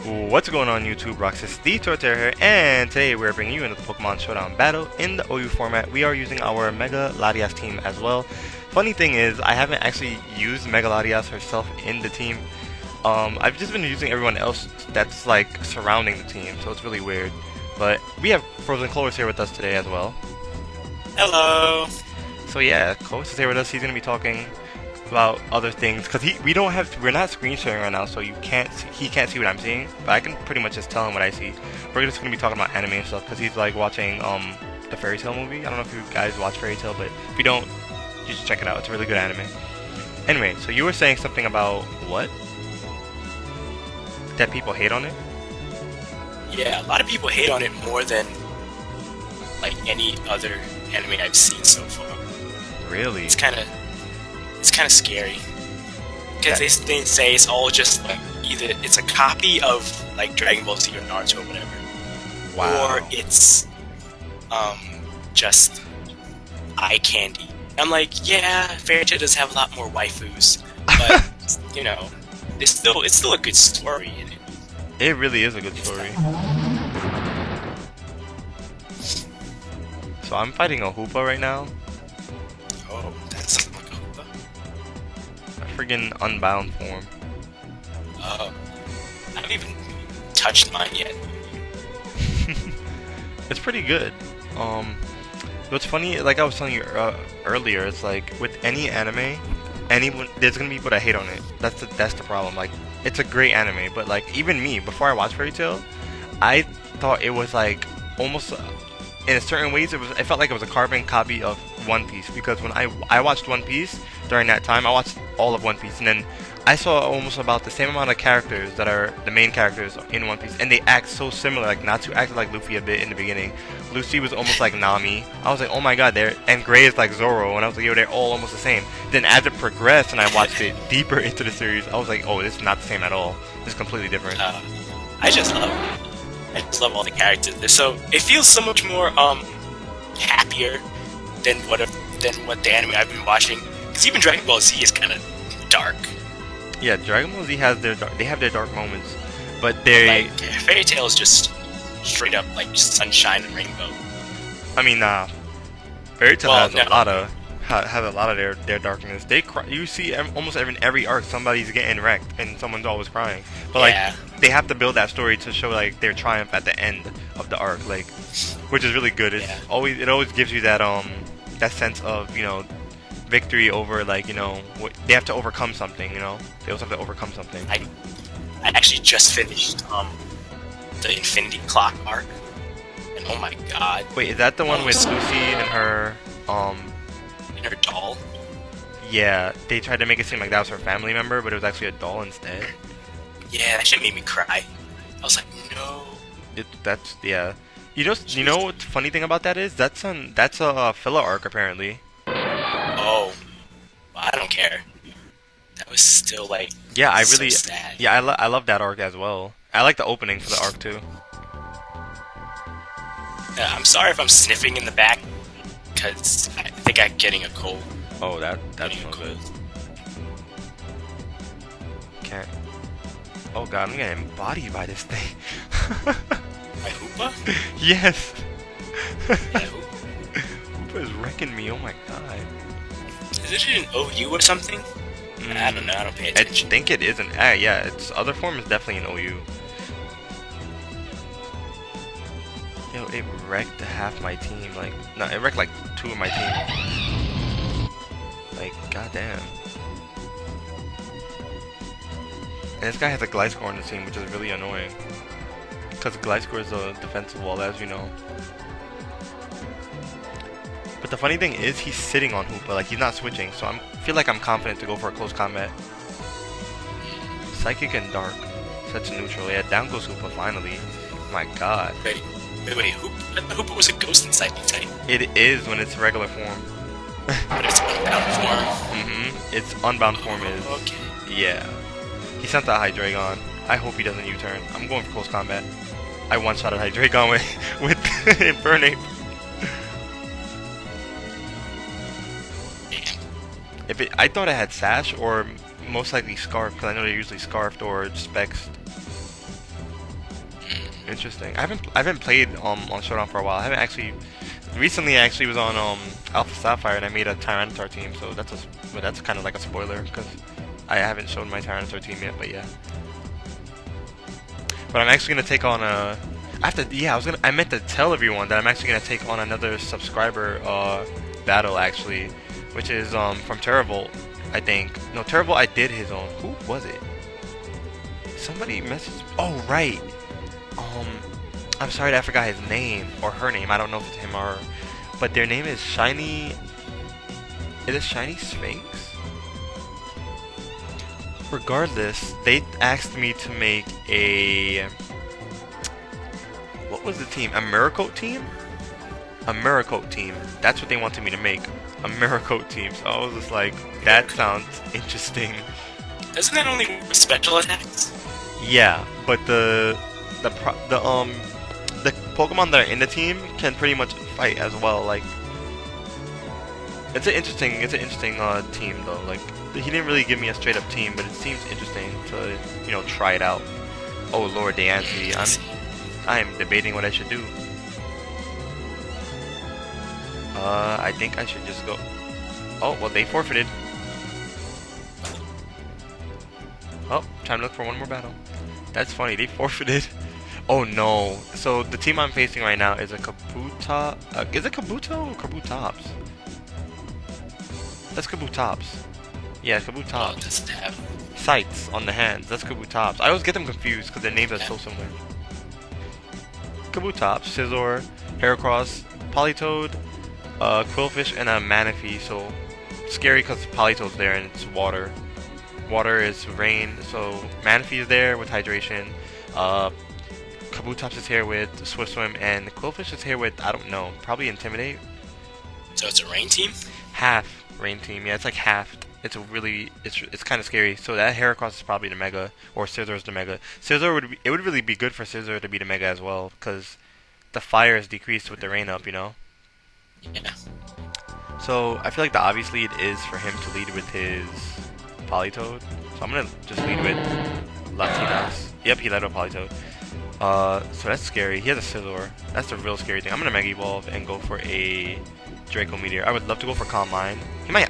What's going on YouTube? Roxas, the Torterra here, and today we're bringing you into the Pokemon Showdown battle in the OU format. We are using our Mega Latias team as well. Funny thing is, I haven't actually used Mega Latias herself in the team. I've just been using everyone else that's like surrounding the team, so it's really weird. But we have Frozen Colress here with us today as well. Hello. So yeah, Colress is here with us. He's gonna be talking about other things because we're not screen sharing right now, so he can't see what I'm seeing, but I can pretty much just tell him what I see. We're just gonna be talking about anime and stuff because he's like watching the Fairy Tail movie. I don't know if you guys watch Fairy Tail, but if you don't, you should check it out. It's a really good anime. Anyway, so you were saying something about what? That people hate on it? Yeah, a lot of people hate on it more than like any other anime I've seen so far. Really? It's kind of scary because they say it's all just like either it's a copy of like Dragon Ball Z or Naruto or whatever, wow, or it's just eye candy. I'm like, yeah, Fairy Tail does have a lot more waifus, but you know, it's still a good story in it. It really is a good story. So I'm fighting a Hoopa right now. Oh, that's like a Hoopa. A friggin' unbound form. Oh, I haven't even touched mine yet. It's pretty good. What's funny, like I was telling you earlier, it's like with any anime, there's gonna be people that hate on it. That's the problem. Like, it's a great anime, but like even me, before I watched Fairy Tail, I thought it was like almost in certain ways it felt like it was a carbon copy of One Piece, because when I watched One Piece during that time, I watched all of One Piece, and then I saw almost about the same amount of characters that are the main characters in One Piece, and they act so similar. Like Natsu acted like Luffy a bit in the beginning. Lucy was almost like Nami. I was like, oh my god, and Gray is like Zoro, and I was like, yo, they're all almost the same. Then as it progressed and I watched it deeper into the series, I was like, oh, this is not the same at all. This is completely different. I just love all the characters. It feels so much more happier than what the anime I've been watching. Because even Dragon Ball Z is kind of dark. Yeah, Dragon Ball Z has they have their dark moments, but Fairy Tail is just straight up like sunshine and rainbow. I mean, Fairy Tail has a lot of their darkness. You see almost every arc somebody's getting wrecked and someone's always crying. But like they have to build that story to show like their triumph at the end of the arc, like, which is really good. It always gives you that that sense of, you know, victory over, like, you know, they have to overcome something. You know, they also have to overcome something. I actually just finished the Infinity Clock arc, and oh my god! Wait, is that the one with Lucy and her doll? Yeah, they tried to make it seem like that was her family member, but it was actually a doll instead. Yeah, that shit made me cry. I was like, no. Yeah. You know what the funny thing about that is? That's a filler arc apparently. Oh, well, I don't care. That was still like so sad. Yeah, I love that arc as well. I like the opening for the arc too. I'm sorry if I'm sniffing in the back, because I think I'm getting a cold. Oh, that's no good. Can't. Oh god, I'm getting embodied by this thing. My Hoopa? Yes. Yeah, Hoopa is wrecking me. Oh my god. Is it an OU or something? I don't know. I don't pay attention. I think it isn't. Yeah, its other form is definitely an OU. Yo, it wrecked half my team. Like, no, it wrecked like 2 of my team. Like, goddamn. And this guy has a Gliscor on the team, which is really annoying. Because Gliscor is a defensive wall, as you know. But the funny thing is, he's sitting on Hoopa, like he's not switching, so I feel like I'm confident to go for a close combat. Psychic and Dark. Set to neutral. Yeah, down goes Hoopa finally. My god. Wait, Hoopa was a ghost in Psychic type. It is when it's regular form. But it's unbound form? Its unbound form is... Okay. Yeah. He sent that Hydreigon. I hope he doesn't U-turn. I'm going for close combat. I one-shotted Hydreigon with Infernape. I thought it had Sash or most likely Scarf, because I know they're usually Scarfed or Specs. Interesting. I haven't played on Showdown for a while. I haven't actually. Recently, I actually was on Alpha Sapphire and I made a Tyranitar team. So that's kind of like a spoiler because I haven't shown my Tyranitar team yet. But yeah. But I'm actually gonna take on a. I meant to tell everyone that I'm actually gonna take on another subscriber battle actually, which is from Terravolt, I think. No, Terravolt I did his own. Who was it? Somebody messaged. Oh right. I'm sorry that I forgot his name or her name. I don't know if it's him or her, but their name is Shiny. Is it Shiny Sphinx? Regardless, they asked me to make a. What was the team? A Miracle team? A Miracle team. That's what they wanted me to make. A Miracle team. So I was just like, that sounds interesting. Doesn't that only work with special attacks? Yeah, but the Pokemon that are in the team can pretty much fight as well. Like, it's an interesting team though. Like, he didn't really give me a straight up team, but it seems interesting to try it out. Oh Lord, Deancey, I am debating what I should do. I think I should just go. Oh well, they forfeited. Oh, time to look for one more battle. That's funny, they forfeited. Oh no. So the team I'm facing right now is a Kabuto. Is it Kabuto or Kabutops? That's Kabutops. Yeah, Kabutops. Doesn't have Sights on the hands. That's Kabutops. I always get them confused because their names are so similar. Kabutops, Scizor, Heracross, Politoed, Quillfish, and a Manaphy. So scary because Politoed's there and it's water. Water is rain, so Manaphy is there with hydration. Kabutops is here with Swift Swim, and Quillfish is here with, I don't know, probably Intimidate. So it's a rain team? Half rain team, yeah, it's like half. It's kind of scary. So that Heracross is probably the Mega, or Scizor is the Mega. It would really be good for Scizor to be the Mega as well, because the fire is decreased with the rain up, Yeah. So I feel like the obvious lead is for him to lead with his Politoed. So I'm gonna just lead with Latinas. Yep, he led with Politoed. So that's scary. He has a Scizor. That's the real scary thing. I'm gonna Mega Evolve and go for a Draco Meteor. I would love to go for Calm Mind. He might.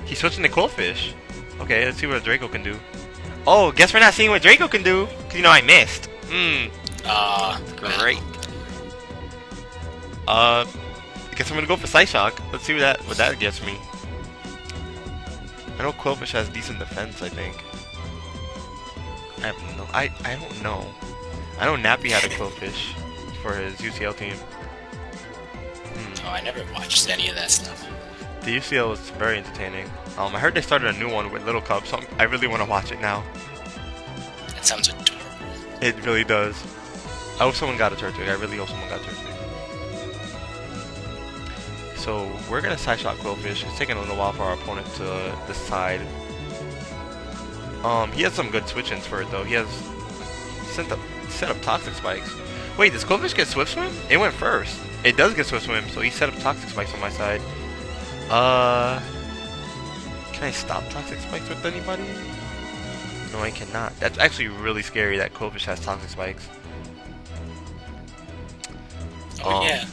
He's switching to Quillfish. Okay, let's see what a Draco can do. Oh, guess we're not seeing what Draco can do. Cause I missed. Great. I guess I'm gonna go for Psyshock. Let's see what that gets me. I know Quillfish has decent defense, I think. I don't know. I know Nappy had a Quillfish for his UCL team. Oh, I never watched any of that stuff. The UCL was very entertaining. I heard they started a new one with Little Cup, so I really want to watch it now. That sounds adorable. It really does. I hope someone got a Turtwig. I really hope someone got a Turtwig. So we're gonna Psyshock Quillfish. It's taking a little while for our opponent to decide. He has some good switch-ins for it though. He has set up Toxic Spikes. Wait, does Quillfish get Swift Swim? It went first. It does get Swift Swim, so he set up Toxic Spikes on my side. Can I stop Toxic Spikes with anybody? No, I cannot. That's actually really scary that Quillfish has Toxic Spikes. Oh yeah.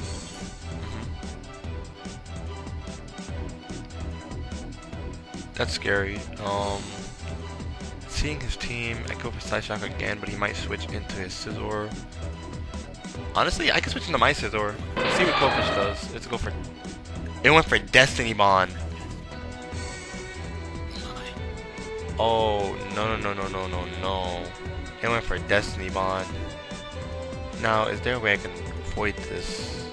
That's scary. Seeing his team, I go for Psyshock again, but he might switch into his Scizor. Honestly, I could switch into my Scizor. Let's see what Quillfish does. Let's go for. It went for Destiny Bond. Oh no! It went for Destiny Bond. Now, is there a way I can avoid this?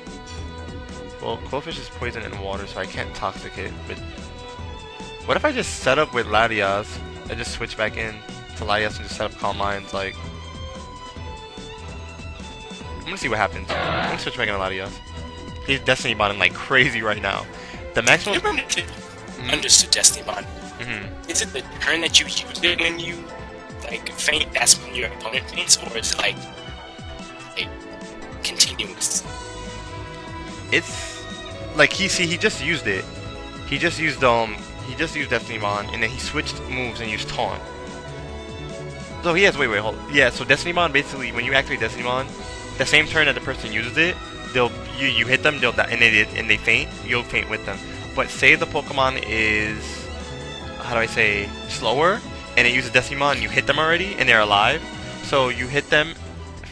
Well, Quillfish is poison in water, so I can't Toxic it. But what if I just set up with Latias? I just switch back in to Latias and just set up Calm Minds, like... I'm gonna see what happens. I'm gonna switch back into Latias. He's Destiny Bonding like crazy right now. The maximum... Understood Destiny Bond. Is it the turn that you use it when you, like, faint, that's when your opponent faints, or is it, like continuous? It's... like, he just used it. He just used Destiny Bond, and then he switched moves and used Taunt. So he has, wait, hold. Yeah, so Destinymon, basically, when you activate Destinymon, the same turn that the person uses it, you hit them, they'll die, and they faint, you'll faint with them. But say the Pokemon is, how do I say, slower, and it uses Destinymon, and you hit them already, and they're alive. So you hit them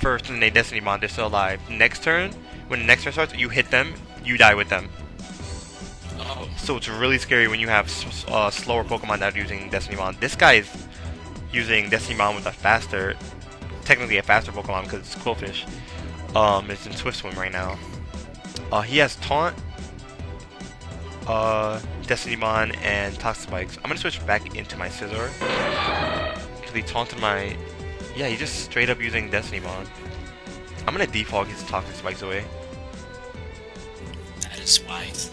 first, and they Destinymon, they're still alive. Next turn, when the next turn starts, you hit them, you die with them. Oh. So it's really scary when you have slower Pokemon that are using Destinymon. This guy is using Destinymon with technically a faster Pokemon because it's Quillfish. It's in Swift Swim right now. He has Taunt, Destinymon, and Toxic Spikes. I'm gonna switch back into my Scizor because he taunted my. Yeah, he's just straight up using Destinymon. I'm gonna default his Toxic Spikes away. That is wise.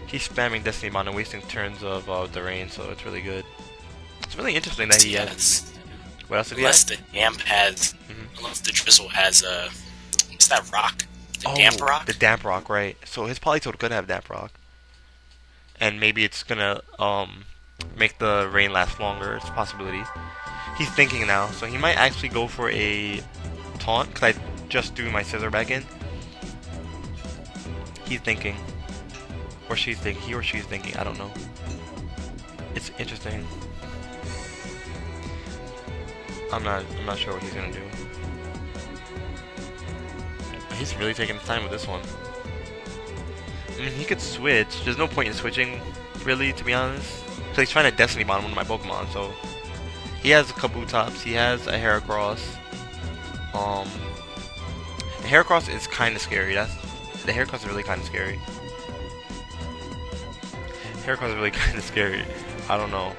He's spamming Destinymon and wasting turns of the rain, so it's really good. It's really interesting that he has. What else did he have? Unless the damp has, unless the drizzle has what's that rock? The damp rock. The damp rock, right? So his Politoed could have damp rock, and maybe it's gonna make the rain last longer. It's a possibility. He's thinking now, so he might actually go for a taunt because I just threw my Scizor back in. He's thinking, or she's thinking. He or she's thinking. I don't know. It's interesting. I'm not sure what he's gonna do. He's really taking his time with this one. I mean, he could switch. There's no point in switching, really, to be honest. So he's trying to Destinymon one of my Pokemon. So he has a Kabutops. He has a Heracross. The Heracross is kind of scary. The Heracross is really kind of scary. Heracross is really kind of scary. I don't know.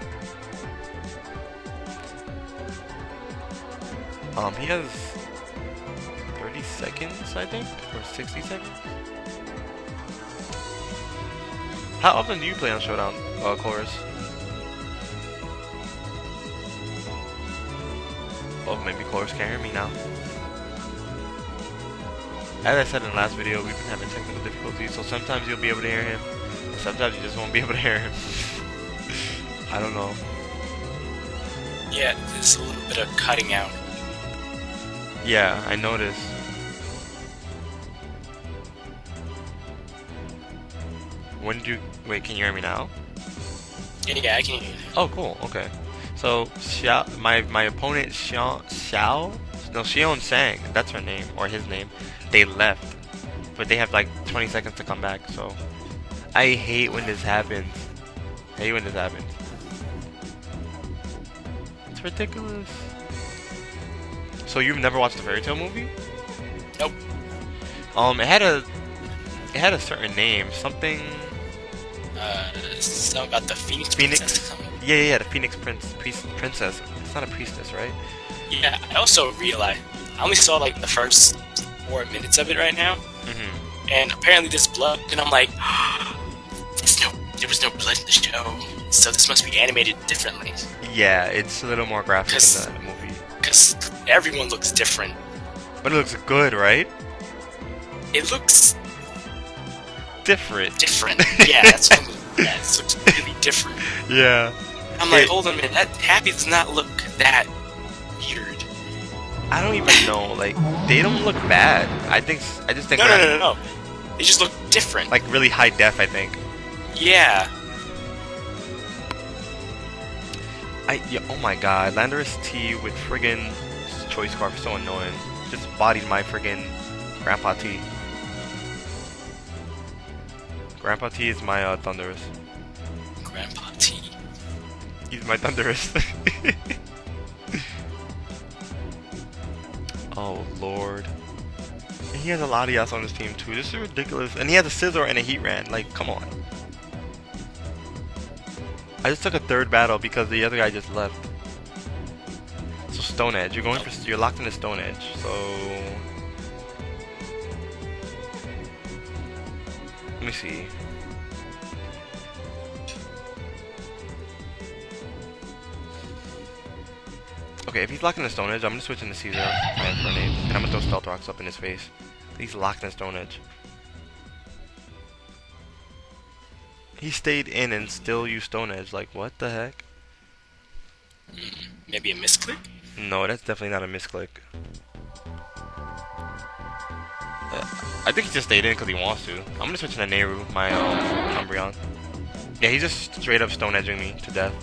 He has 30 seconds, I think, or 60 seconds. How often do you play on Showdown, Colress? Oh, maybe Colress can't hear me now. As I said in the last video, we've been having technical difficulties, so sometimes you'll be able to hear him, and sometimes you just won't be able to hear him. I don't know. Yeah, there's a little bit of cutting out. Yeah, I noticed. When did you... Wait, can you hear me now? Yeah, I can hear you. Oh, cool. Okay. So, my opponent, Xiao? No, Xion Sang. That's her name, or his name. They left. But they have like 20 seconds to come back, so... I hate when this happens. It's ridiculous. So you've never watched the Fairy Tail movie? Nope. It had a certain name, something. Something about the Phoenix. Yeah, the Phoenix Princess. It's not a priestess, right? Yeah, I also realized I only saw like the first 4 minutes of it right now, and apparently there's blood, and I'm like, there was no blood in the show, so this must be animated differently. Yeah, it's a little more graphic in the movie. Because everyone looks different. But it looks good, right? It looks... different. Yeah, that's what it looks really different. Yeah. I'm like, hold on a minute, that Happy does not look that weird. I don't even know, like, they don't look bad. I just think... No. They just look different. Like, really high def, I think. Yeah. Oh my god, Landorus T with friggin' Choice Scarf is so annoying. Just bodied my friggin' Grandpa T. Grandpa T is my Thundurus. Grandpa T. He's my Thundurus. Oh lord. And he has a Latias on his team too. This is ridiculous. And he has a Scizor and a Heatran. Like, come on. I just took a third battle because the other guy just left. So Stone Edge, you're locked into Stone Edge. So let me see. Okay, if he's locked into Stone Edge, I'm gonna switch into Caesar and Grenade, and I'm gonna throw Stealth Rocks up in his face. He's locked in Stone Edge. He stayed in and still used Stone Edge. Like, what the heck? Maybe a misclick? No, that's definitely not a misclick. I think he just stayed in because he wants to. I'm gonna switch into Nehru, my Umbreon. Yeah, he's just straight up stone edging me to death.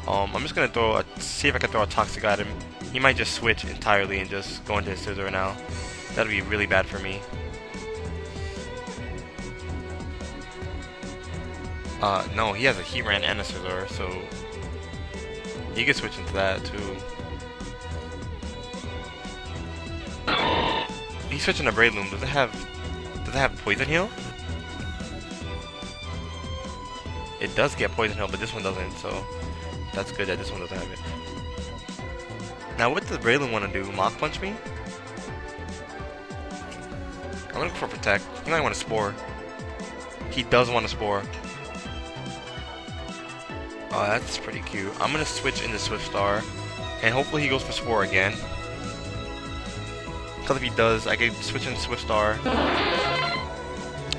I'm just gonna see if I can throw a Toxic at him. He might just switch entirely and just go into his Scizor now. That'd be really bad for me. No, he has a Heatran and a Scizor, so he could switch into that too. He's switching to Breloom. Does it have Poison Heal? It does get Poison Heal, but this one doesn't, so that's good that this one doesn't have it. Now, what does Breloom want to do? Mach Punch me? I'm gonna go for Protect. He might want to Spore. He does want to Spore. Oh, that's pretty cute. I'm gonna switch into Swiftstar, and hopefully he goes for Spore again. Because if he does, I can switch into Swiftstar,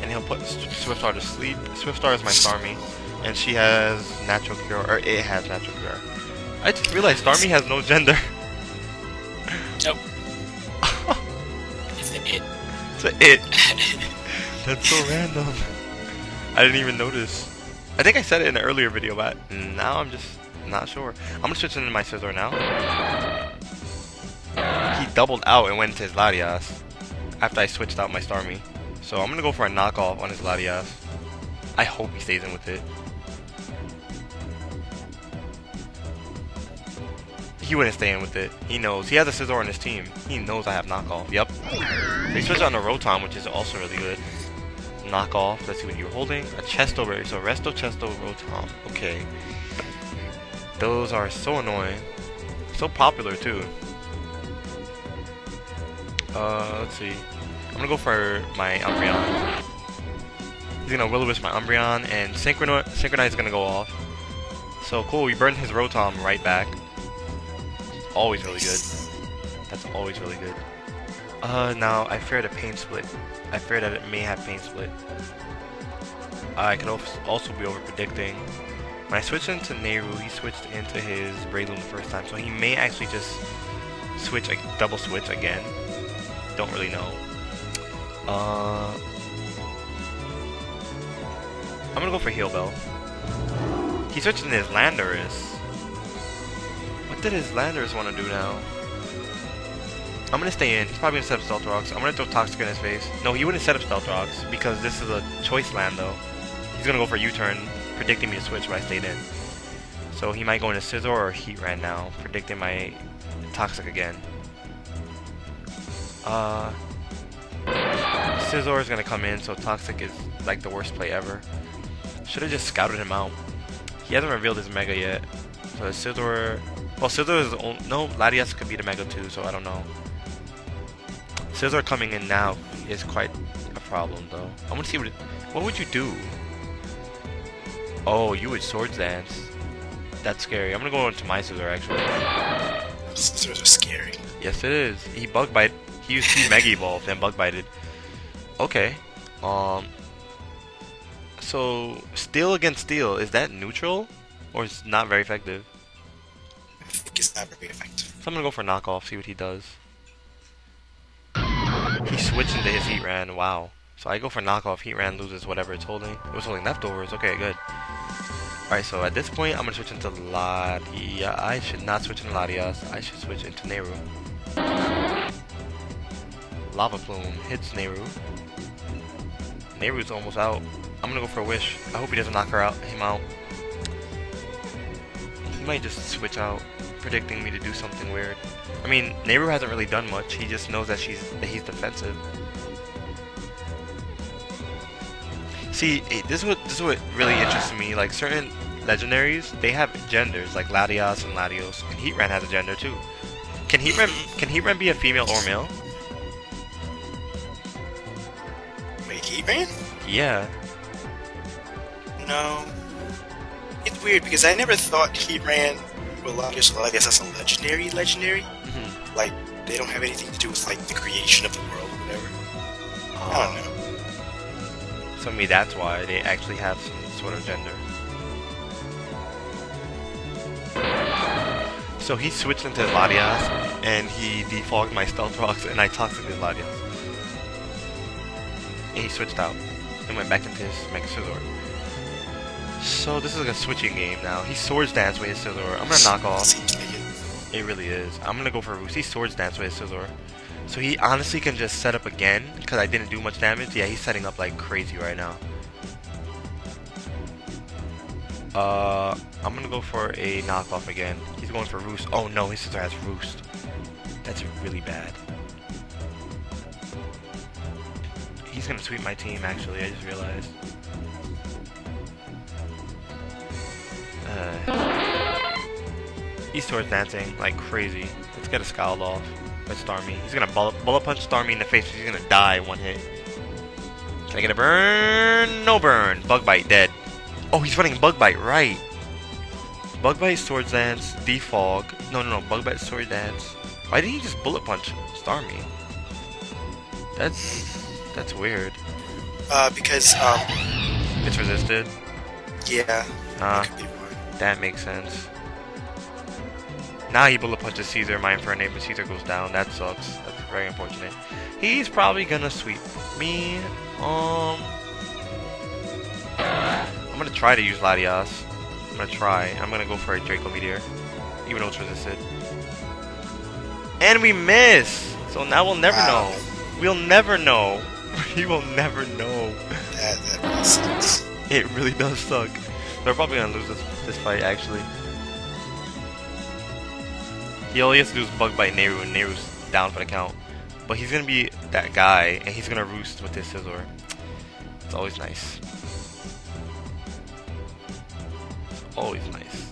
and he'll put Swiftstar to sleep. Swiftstar is my Starmie, and she has Natural Cure, or it has Natural Cure. I just realized Starmie has no gender. Nope. It's an it. It's an it. That's so random. I didn't even notice. I think I said it in an earlier video, but now I'm just not sure. I'm gonna switch into my Scizor now. He doubled out and went into his Latias after I switched out my Starmie. So I'm gonna go for a knockoff on his Latias. I hope he stays in with it. He wouldn't stay in with it. He knows. He has a Scizor on his team. He knows I have knockoff. Yep. They switched on a Rotom, which is also really good. Knockoff. Let's see what you're holding. A Chesto Berry. So Resto, Chesto, Rotom. Okay. Those are so annoying. So popular too. Let's see. I'm gonna go for my Umbreon. He's gonna Will-O-Wisp my Umbreon, and Synchronize is gonna go off. So cool, we burned his Rotom right back. Always really good. That's always really good. Now I fear the Pain Split. I fear that it may have Pain Split. I could also be over predicting. When I switched into Nehru, he switched into his Breloom the first time, so he may actually just switch, like double switch again. Don't really know. I'm gonna go for Heal Bell. He switched into his Landorus. What did his Landorus want to do now? I'm gonna stay in. He's probably gonna set up Stealth Rocks. I'm gonna throw Toxic in his face. No, he wouldn't set up Stealth Rocks because this is a choice land though. He's gonna go for U-turn, predicting me to switch, but I stayed in. So he might go into Scizor or Heatran now, predicting my Toxic again. Scizor is gonna come in, so Toxic is like the worst play ever. Should have just scouted him out. He hasn't revealed his Mega yet. So Scizor... Well, Scizor is... No, Latias could be the Mega too, so I don't know. Scizor coming in now is quite a problem, though. I want to see what would you do? Oh, you would Swords Dance. That's scary. I'm gonna go into my Scizor, actually. Scizors are scary. Yes, it is. He Bug Bite. He used to Mega Evolve, then Bug Bited. Okay. So, Steel against Steel, is that neutral? Or is it not very effective? I think it's not very effective. So I'm gonna go for knockoff, see what he does. He switched into his Heatran, wow. So I go for knockoff, Heatran loses whatever it's holding. It was holding leftovers, okay, good. Alright, so at this point, I'm gonna switch into Latia. I should not switch into Latias, I should switch into Nehru. Lava Plume hits Nehru. Nehru's almost out. I'm gonna go for a Wish. I hope he doesn't knock him out. He might just switch out, predicting me to do something weird. I mean, Nehru hasn't really done much. He just knows that he's defensive. See, this is what really interests me. Like certain legendaries, they have genders, like Latias and Latios, and Heatran has a gender too. Can Heatran be a female or male? Wait, Heatran? Yeah. No. It's weird because I never thought Heatran or Latios as a legendary. Mm-hmm. Like, they don't have anything to do with, like, the creation of the world or whatever. I don't know. So maybe that's why they actually have some sort of gender. So he switched into Latias, and he defogged my Stealth Rocks, and I toxic his Latias. And he switched out, and went back into his Mega Scizor. So this is like a switching game now. He Swords Dance with his Scizor. I'm gonna knock off. It really is. I'm gonna go for Roost. He Swords Dance with his Scizor. So he honestly can just set up again, because I didn't do much damage. Yeah, he's setting up like crazy right now. I'm gonna go for a knockoff again. He's going for Roost. Oh no, his Scizor has Roost. That's really bad. He's gonna sweep my team, actually, I just realized. He's Swords Dancing like crazy. Let's get a Scald off. Let's Starmie. He's gonna bullet punch Starmie in the face. He's gonna die one hit. Can I get a burn? No burn. Bug Bite, dead. Oh, he's running Bug Bite, right. Bug Bite, Swords Dance, Defog. No. Bug Bite, Sword Dance. Why didn't he just bullet punch Starmie? That's weird. Because, It's resisted? yeah. That makes sense. Now he bullet punches Caesar, my Infernape, but Caesar goes down. That sucks. That's very unfortunate. He's probably gonna sweep me. I'm gonna try to use Latias. I'm gonna go for a Draco Meteor, even though it's resisted. And we miss! So now we'll never know. We'll never know. We will never know. That really sucks. It really does suck. They're probably gonna lose this fight, actually. He only has to do is Bug Bite Nehru, and Nehru's down for the count. But he's gonna be that guy, and he's gonna Roost with his Scizor. It's always nice. It's always nice.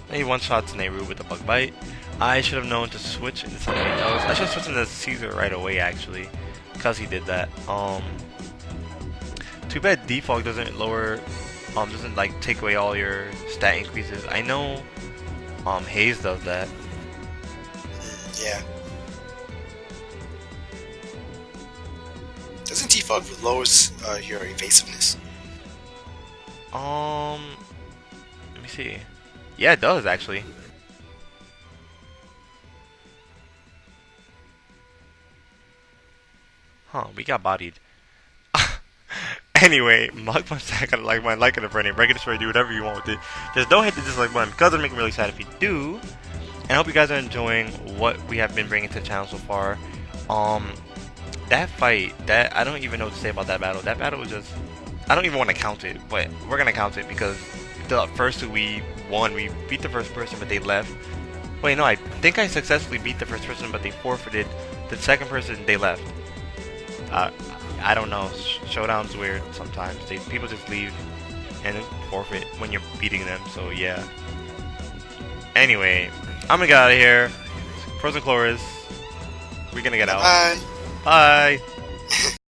And he one-shots Nehru with the Bug Bite. I should have known to switch into something else. I should have switched into Caesar right away, actually, because he did that. Too bad Defog doesn't lower, doesn't like take away all your stat increases. I know, Haze does that. Yeah. Doesn't Defog lowers your evasiveness? Let me see. Yeah, it does actually. Huh, we got bodied. Anyway, Mug Punch Sack, like my like it a friend, break it, destroy, do whatever you want with it. Just don't hit the dislike button because it'll make me really sad if you do. And I hope you guys are enjoying what we have been bringing to the channel so far. That fight, I don't even know what to say about that battle. That battle was just, I don't even want to count it, but we're gonna count it because the first two we won. We beat the first person, but they left. Wait, no, I think I successfully beat the first person, but they forfeited. The second person, they left. I don't know. Showdown's weird sometimes. People just leave and forfeit when you're beating them. So yeah. Anyway, I'm gonna get out of here. Frozen Colress. We're gonna get out. Bye. Bye.